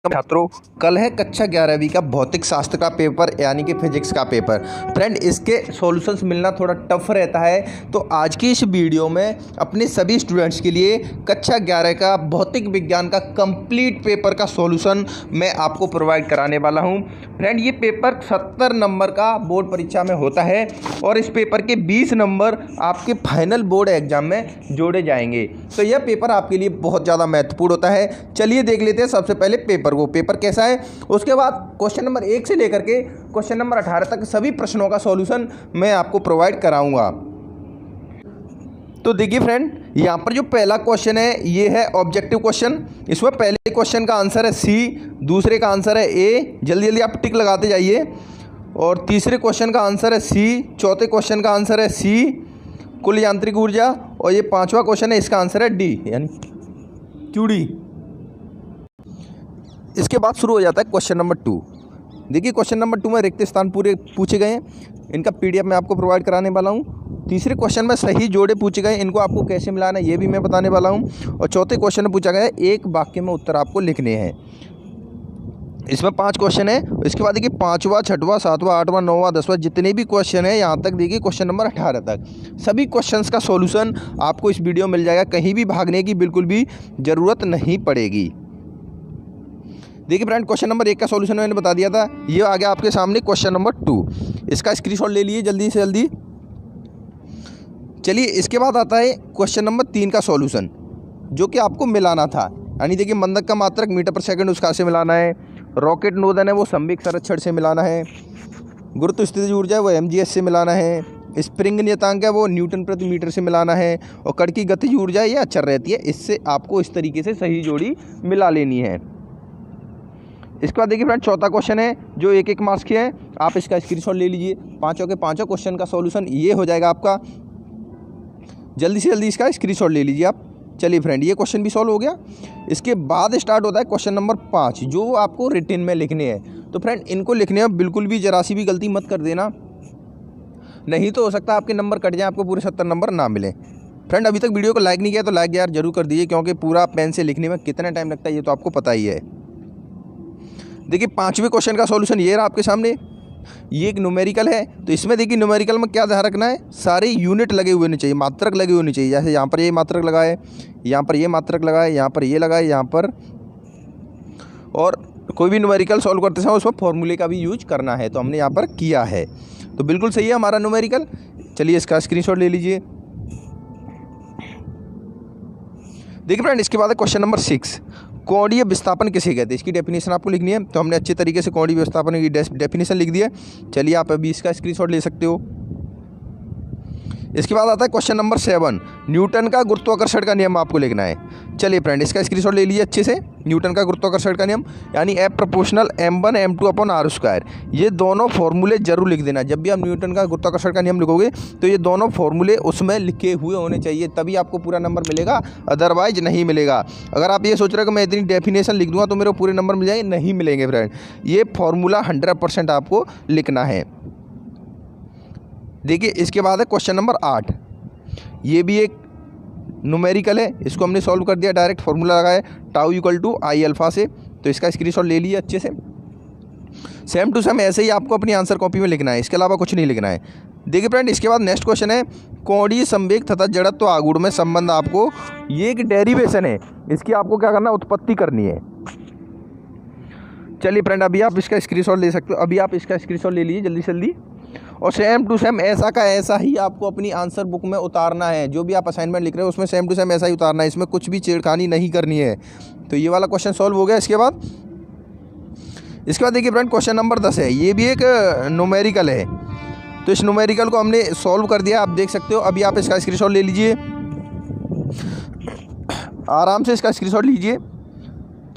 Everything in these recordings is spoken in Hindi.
छात्रों, कल है कक्षा 11वीं का भौतिक शास्त्र का पेपर यानी कि फिजिक्स का पेपर। फ्रेंड, इसके सॉल्यूशंस मिलना थोड़ा टफ रहता है, तो आज की इस वीडियो में अपने सभी स्टूडेंट्स के लिए कक्षा 11 का भौतिक विज्ञान का कंप्लीट पेपर का सॉल्यूशन मैं आपको प्रोवाइड कराने वाला हूं। फ्रेंड, ये पेपर 70 नंबर का बोर्ड परीक्षा में होता है और इस पेपर के 20 नंबर आपके फाइनल बोर्ड एग्जाम में जोड़े जाएंगे, तो यह पेपर आपके लिए बहुत ज़्यादा महत्वपूर्ण होता है। चलिए देख लेते हैं सबसे पहले पेपर को, पेपर कैसा है। उसके बाद क्वेश्चन नंबर 1 से लेकर के क्वेश्चन नंबर 18 तक सभी प्रश्नों का सॉल्यूशन मैं आपको प्रोवाइड कराऊंगा। तो देखिए फ्रेंड, यहाँ पर जो पहला क्वेश्चन है ये है ऑब्जेक्टिव क्वेश्चन। इसमें पहले क्वेश्चन का आंसर है सी, दूसरे का आंसर है ए, जल्दी जल्दी आप टिक लगाते जाइए। और तीसरे क्वेश्चन का आंसर है सी, चौथे क्वेश्चन का आंसर है सी, कुल यांत्रिक ऊर्जा, और ये पांचवा क्वेश्चन है, इसका आंसर है डी यानी क्यूडी। इसके बाद शुरू हो जाता है क्वेश्चन नंबर 2। देखिए क्वेश्चन नंबर 2 में रिक्त स्थान पूरे पूछे गए हैं, इनका पीडीएफ मैं आपको प्रोवाइड कराने वाला हूँ। तीसरे क्वेश्चन में सही जोड़े पूछे गए, इनको आपको कैसे मिलाना है ये भी मैं बताने वाला हूँ। और चौथे क्वेश्चन में पूछा गया है एक वाक्य में उत्तर आपको लिखने हैं। इसमें 5 क्वेश्चन है। इसके बाद देखिए 5वां, 6वां, 7वां, 8वां, 9वां, 10वां जितने भी क्वेश्चन है यहाँ तक देखिए क्वेश्चन नंबर 18 तक सभी क्वेश्चंस का सॉल्यूशन आपको इस वीडियो में मिल जाएगा। कहीं भी भागने की बिल्कुल भी ज़रूरत नहीं पड़ेगी। देखिए फ्रेंड, क्वेश्चन नंबर 1 का सॉल्यूशन मैंने बता दिया था, ये आ गया आपके सामने क्वेश्चन नंबर 2। इसका स्क्रीनशॉट ले लीजिए जल्दी से जल्दी। चलिए इसके बाद आता है क्वेश्चन नंबर 3 का सॉल्यूशन, जो कि आपको मिलाना था। यानी देखिए मंदक का मात्रक मीटर पर सेकंड उसका से मिलाना है, रॉकेट नोदन है वो संवेग संरक्षण से मिलाना है, गुरुत्व स्थितिज ऊर्जा है वो mgs से मिलाना है, स्प्रिंग नियतांक है वो न्यूटन प्रति मीटर से मिलाना है, और कण की गतिज ऊर्जा ये अचर रहती है। इससे आपको इस तरीके से सही जोड़ी मिला लेनी है। इसके बाद देखिए फ्रेंड, चौथा क्वेश्चन है जो 1-1 मार्क्स के हैं, आप इसका स्क्रीनशॉट ले लीजिए। पाँचों के पाँचों क्वेश्चन का सॉल्यूशन ये हो जाएगा आपका। जल्दी से जल्दी इसका स्क्रीनशॉट ले लीजिए आप। चलिए फ्रेंड, ये क्वेश्चन भी सॉल्व हो गया। इसके बाद स्टार्ट होता है क्वेश्चन नंबर 5, जो आपको रिटन में लिखने हैं। तो फ्रेंड, इनको लिखने में बिल्कुल भी जरा सी भी गलती मत कर देना, नहीं तो हो सकता है आपके नंबर कट जाए, आपको पूरे 70 नंबर ना मिले। फ्रेंड, अभी तक वीडियो को लाइक नहीं किया तो लाइक यार जरूर कर दीजिए, क्योंकि पूरा पेन से लिखने में कितना टाइम लगता है ये तो आपको पता ही है। देखिए 5वें क्वेश्चन का सॉल्यूशन ये रहा आपके सामने। ये एक न्यूमेरिकल है, तो इसमें देखिए न्यूमेरिकल में क्या ध्यान रखना है, सारे यूनिट लगे हुए नहीं चाहिए, मात्रक लगे हुए नहीं चाहिए। जैसे यहाँ पर ये मात्रक लगाए, यहाँ पर ये मात्रक लगाए, यहाँ पर ये लगाए, यहाँ पर। और कोई भी न्यूमेरिकल सॉल्व करते समय उसमें फॉर्मूले का भी यूज करना है, तो हमने यहाँ पर किया है, तो बिल्कुल सही है हमारा न्यूमेरिकल। चलिए इसका स्क्रीनशॉट ले लीजिए। देखिए फ्रेंड, इसके बाद है क्वेश्चन नंबर 6, कोणीय विस्थापन किसे कहते हैं, इसकी डेफिनेशन आपको लिखनी है। तो हमने अच्छे तरीके से कोणीय विस्थापन की डेफिनेशन लिख दी है। चलिए आप अभी इसका स्क्रीनशॉट ले सकते हो। इसके बाद आता है क्वेश्चन नंबर 7, न्यूटन का गुरुत्वाकर्षण का नियम आपको लिखना है। चलिए फ्रेंड, इसका स्क्रीनशॉट ले लीजिए अच्छे से। न्यूटन का गुरुत्वाकर्षण का नियम यानी F proportional m1 m2 upon r², ये दोनों फॉर्मूले जरूर लिख देना। जब भी आप न्यूटन का गुरुत्वाकर्षण का नियम लिखोगे तो ये दोनों फॉर्मूले उसमें लिखे हुए होने चाहिए, तभी आपको पूरा नंबर मिलेगा, अदरवाइज नहीं मिलेगा। अगर आप ये सोच रहे हो कि मैं इतनी डेफिनेशन लिख दूंगा तो मेरे को पूरे नंबर मिल जाएंगे, नहीं मिलेंगे फ्रेंड। ये फॉर्मूला 100% आपको लिखना है। देखिए इसके बाद है क्वेश्चन नंबर 8, ये भी एक न्यूमेरिकल है, इसको हमने सॉल्व कर दिया, डायरेक्ट फॉर्मूला लगाया tau equal to I alpha से। तो इसका स्क्रीनशॉट ले लीजिए अच्छे से। सेम टू सेम ऐसे ही आपको अपनी आंसर कॉपी में लिखना है, इसके अलावा कुछ नहीं लिखना है। देखिए फ्रेंड, इसके बाद नेक्स्ट क्वेश्चन है कोणीय संवेग तथा जड़त्व आघूर्ण में संबंध। आपको ये एक डेरिवेशन है, इसकी आपको क्या करना है, उत्पत्ति करनी है। चलिए फ्रेंड, अभी आप इसका स्क्रीनशॉट ले सकते हो, अभी आप इसका स्क्रीनशॉट ले लीजिए जल्दी से जल्दी। और सेम टू सेम ऐसा का ऐसा ही आपको अपनी आंसर बुक में उतारना है। जो भी आप असाइनमेंट लिख रहे हो उसमें सेम टू सेम ऐसा ही उतारना है, इसमें कुछ भी छेड़खानी नहीं करनी है। तो ये वाला क्वेश्चन सॉल्व हो गया। इसके बाद देखिए फ्रेंड, क्वेश्चन नंबर 10 है, ये भी एक न्यूमेरिकल है। तो इस न्यूमेरिकल को हमने सॉल्व कर दिया, आप देख सकते हो। अभी आप इसका स्क्रीनशॉट ले लीजिए, आराम से इसका स्क्रीनशॉट लीजिए।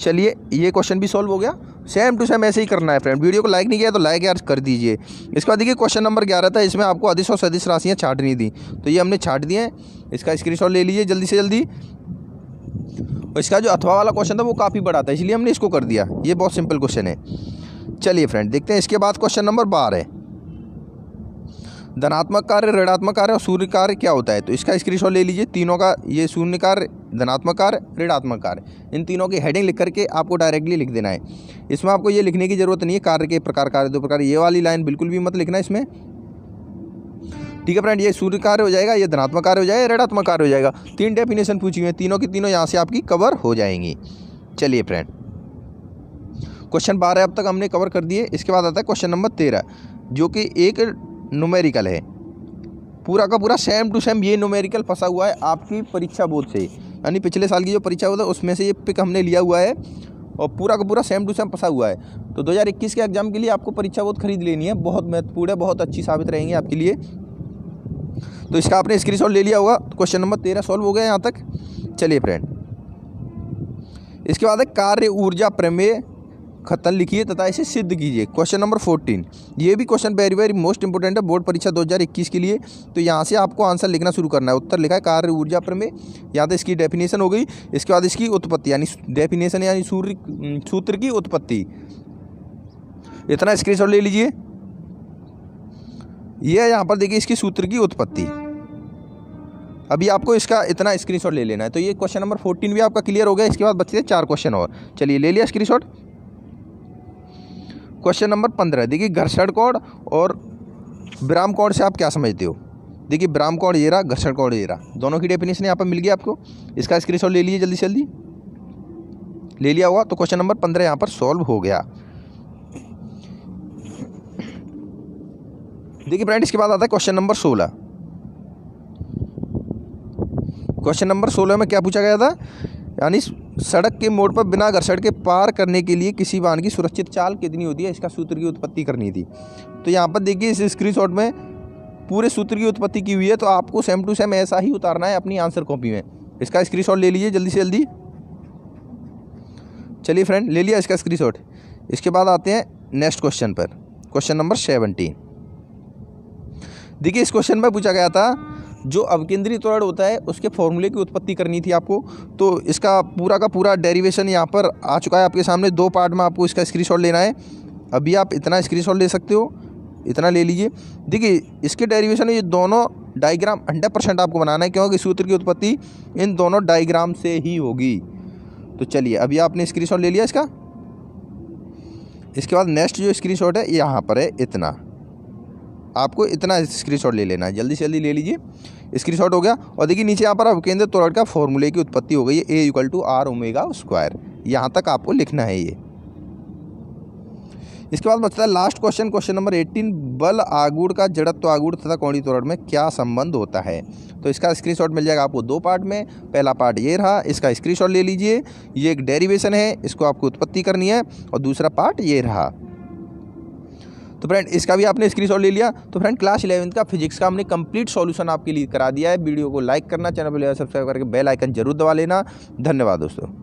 चलिए ये क्वेश्चन भी सॉल्व हो गया। सेम टू सेम ऐसे ही करना है फ्रेंड। वीडियो को लाइक नहीं किया तो लाइक यार कर दीजिए। इसके बाद देखिए क्वेश्चन नंबर 11 था, इसमें आपको अदिश और सदिश राशियाँ छाटनी थी, तो ये हमने छाट दिए हैं। इसका स्क्रीनशॉट ले लीजिए जल्दी से जल्दी। और इसका जो अथवा वाला क्वेश्चन था वो काफ़ी बड़ा था, इसलिए हमने इसको कर दिया। ये बहुत सिंपल क्वेश्चन है। चलिए फ्रेंड देखते हैं इसके बाद क्वेश्चन नंबर 12 है, धनात्मक कार्य, ऋणात्मक कार्य और शून्य कार्य क्या होता है। तो इसका स्क्रीनशॉट ले लीजिए। तीनों का ये शून्य कार्य धनात्मक कार्य, ऋणात्मक कार्य, इन तीनों की हेडिंग लिख करके आपको डायरेक्टली लिख देना है। इसमें आपको ये लिखने की जरूरत नहीं है कार्य के प्रकार, कार्य दो प्रकार, ये वाली लाइन बिल्कुल भी मत लिखना इसमें। ठीक है फ्रेंड, ये सूर्य कार्य हो जाएगा, ये धनात्मक कार्य हो जाएगा, ऋणात्मक कार्य हो जाएगा। 3 डेफिनेशन पूछी हुई है, तीनों की तीनों यहाँ से आपकी कवर हो जाएंगी। चलिए फ्रेंड, क्वेश्चन 12 अब तक हमने कवर कर दिए। इसके बाद आता है क्वेश्चन नंबर 13, जो कि एक न्यूमेरिकल है। पूरा का पूरा सेम टू सेम ये न्यूमेरिकल फंसा हुआ है आपकी परीक्षा बोर्ड से, यानी पिछले साल की जो परीक्षा हुआ था उसमें से ये पिक हमने लिया हुआ है और पूरा का पूरा सेम टू सेम फंसा हुआ है। तो 2021 के एग्जाम के लिए आपको परीक्षा बोर्ड खरीद लेनी है, बहुत महत्वपूर्ण है, बहुत अच्छी साबित रहेंगी आपके लिए। तो इसका आपने स्क्रीनशॉट ले लिया होगा। क्वेश्चन नंबर 13 सॉल्व हो गया यहाँ तक। चलिए फ्रेंड, इसके बाद है कार्य ऊर्जा प्रमेय खतन लिखिए तथा इसे सिद्ध कीजिए। क्वेश्चन नंबर 14, ये भी question very very most important है बोर्ड परीक्षा 2021 के लिए। तो यहाँ से आपको आंसर लिखना शुरू करना है। उत्तर लिखा है कार्य ऊर्जा प्रमेय, यहाँ तो इसकी डेफिनेशन हो गई। इसके बाद इसकी उत्पत्ति, यानी डेफिनेशन यानी सूत्र की उत्पत्ति, इतना स्क्रीनशॉट ले लीजिए। ये यहाँ पर देखिए इसकी सूत्र की उत्पत्ति, अभी आपको इसका इतना स्क्रीनशॉट ले लेना है। तो ये क्वेश्चन नंबर 14 भी आपका क्लियर हो गया। इसके बाद बचते हैं 4 क्वेश्चन और। चलिए ले लिया स्क्रीनशॉट। क्वेश्चन नंबर 15, देखिए घर्षण कोण और विराम कोण से आप क्या समझते हो। देखिए विराम कोण ये रहा, घर्षण कोण ये रहा, दोनों की डेफिनेशन यहाँ पर मिल गई आपको। इसका स्क्रीनशॉट ले लीजिए जल्दी से जल्दी, ले लिया होगा। तो क्वेश्चन नंबर 15 यहाँ पर सॉल्व हो गया। देखिए फ्रेंड, इसके बाद आता है क्वेश्चन नंबर 16। क्वेश्चन नंबर 16 में क्या पूछा गया था, यानी सड़क के मोड़ पर बिना घर्षण के पार करने के लिए किसी वाहन की सुरक्षित चाल कितनी होती है, इसका सूत्र की उत्पत्ति करनी थी। तो यहाँ पर देखिए इस स्क्रीनशॉट में पूरे सूत्र की उत्पत्ति की हुई है। तो आपको सेम टू सेम ऐसा ही उतारना है अपनी आंसर कॉपी में। इसका स्क्रीनशॉट ले लीजिए जल्दी से जल्दी। चलिए फ्रेंड, ले लिया इसका स्क्रीनशॉट। इसके बाद आते हैं नेक्स्ट क्वेश्चन पर, क्वेश्चन नंबर 17। देखिए इस क्वेश्चन में पूछा गया था जो अवकेंद्री त्वरण होता है उसके फॉर्मूले की उत्पत्ति करनी थी आपको। तो इसका पूरा का पूरा डेरिवेशन यहाँ पर आ चुका है आपके सामने। 2 पार्ट में आपको इसका स्क्रीनशॉट लेना है। अभी आप इतना स्क्रीनशॉट ले सकते हो, इतना ले लीजिए। देखिए इसके डेरिवेशन ये दोनों डायग्राम 100% आपको बनाना है, क्योंकि सूत्र की उत्पत्ति इन दोनों डायग्राम से ही होगी। तो चलिए अभी आपने स्क्रीनशॉट ले लिया इसका। इसके बाद नेक्स्ट जो स्क्रीनशॉट है यहाँ पर है, इतना आपको इतना स्क्रीनशॉट ले लेना है, जल्दी से जल्दी ले लीजिए। स्क्रीनशॉट हो गया। और देखिए नीचे यहाँ पर अवकेंद्र त्वरण का फॉर्मूले की उत्पत्ति हो गई है, A = r⍵²। यहाँ तक आपको लिखना है ये। इसके बाद बचता है लास्ट क्वेश्चन, क्वेश्चन नंबर 18, बल आघूर्ण का जड़त्व आघूर्ण तथा कोणीय त्वरण में क्या संबंध होता है। तो इसका स्क्रीनशॉट मिल जाएगा आपको 2 पार्ट में। पहला पार्ट ये रहा, इसका स्क्रीनशॉट ले लीजिए। ये एक डेरिवेशन है, इसको आपको उत्पत्ति करनी है। और दूसरा पार्ट ये रहा। तो फ्रेंड इसका भी आपने स्क्रीनशॉट ले लिया। तो फ्रेंड क्लास 11th का फिजिक्स का हमने कंप्लीट सॉल्यूशन आपके लिए करा दिया है। वीडियो को लाइक करना, चैनल पर सब्सक्राइब करके बेल आइकन जरूर दबा लेना। धन्यवाद दोस्तों।